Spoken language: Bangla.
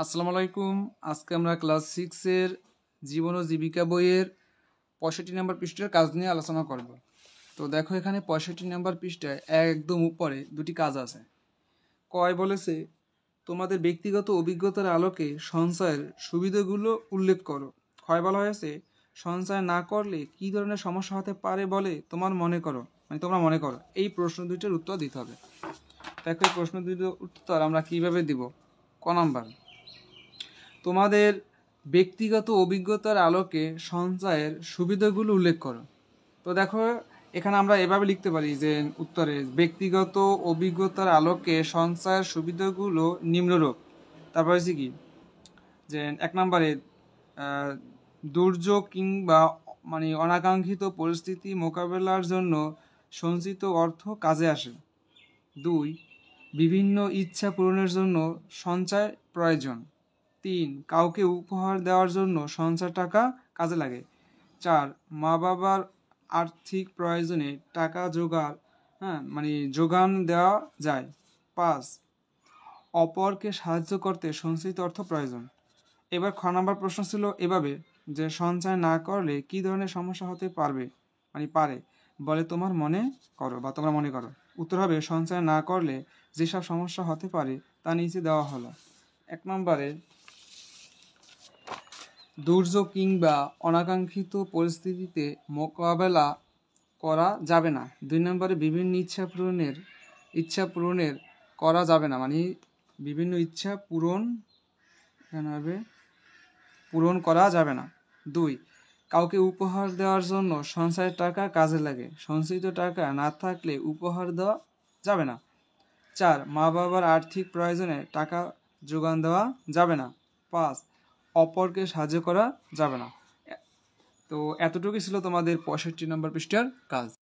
আসসালামু আলাইকুম। আজকে আমরা ক্লাস 6 জীবন ও জীবিকা বইয়ের 65 নম্বর পৃষ্ঠার কাজ নিয়ে আলোচনা করব। তো দেখো এখানে 65 নম্বর পৃষ্ঠায় একদম উপরে দুটি কাজ আছে। কয় বলেছে তোমাদের ব্যক্তিগত অভিজ্ঞতার আলোকে সঞ্চয়ের সুবিধাগুলো উল্লেখ করো। ক্ষয় বলা হয়েছে সঞ্চয় না করলে কী ধরনের সমস্যা হতে পারে বলে তোমরা মনে করো। এই প্রশ্ন দুইটার উত্তর দিতে হবে। দেখো এই প্রশ্ন দুইটার উত্তর আমরা কিভাবে দিব। ক নাম্বার, তোমাদের ব্যক্তিগত অভিজ্ঞতার আলোকে সঞ্চয়ের সুবিধাগুলো উল্লেখ করো। তো দেখো এখানে আমরা এভাবে লিখতে পারি যে উত্তরে ব্যক্তিগত অভিজ্ঞতার আলোকে সঞ্চয়ের সুবিধাগুলো নিম্নরূপ। তারপর হচ্ছে কি যে 1 নম্বরে দুর্যোগ কিংবা অনাকাঙ্ক্ষিত পরিস্থিতি মোকাবেলার জন্য সঞ্চিত অর্থ কাজে আসে। 2, বিভিন্ন ইচ্ছা পূরণের জন্য সঞ্চয় প্রয়োজন। 3, কাউকে উপহার দেওয়ার জন্য সঞ্চয় টাকা কাজে লাগে। 4, মা বাবার আর্থিক প্রয়োজনে টাকা যোগান দেওয়া যায়। 5, অপরকে সাহায্য করতে সঞ্চিত অর্থ প্রয়োজন। এবার খ নাম্বার প্রশ্ন ছিল এভাবে যে সঞ্চয় না করলে কি ধরনের সমস্যা হতে পারে বলে তোমরা মনে করো। উত্তর হবে সঞ্চয় না করলে যেসব সমস্যা হতে পারে তা নিচে দেওয়া হলো। 1 নম্বরে দুর্যোগ কিংবা অনাকাঙ্ক্ষিত পরিস্থিতিতে মোকাবেলা করা যাবে না। 2 নম্বরে বিভিন্ন ইচ্ছা পূরণের করা যাবে না, বিভিন্ন ইচ্ছা পূরণ করা যাবে না। 2, কাউকে উপহার দেওয়ার জন্য সঞ্চয়ের টাকা কাজে লাগে। সঞ্চিত টাকা না থাকলে উপহার দেওয়া যাবে না। 4, মা বাবার আর্থিক প্রয়োজনে টাকা যোগান দেওয়া যাবে না। 5, অপরকে সাহায্য করা যাবে না। তো এতটুকুই ছিল তোমাদের 65 নম্বর পৃষ্ঠার কাজ।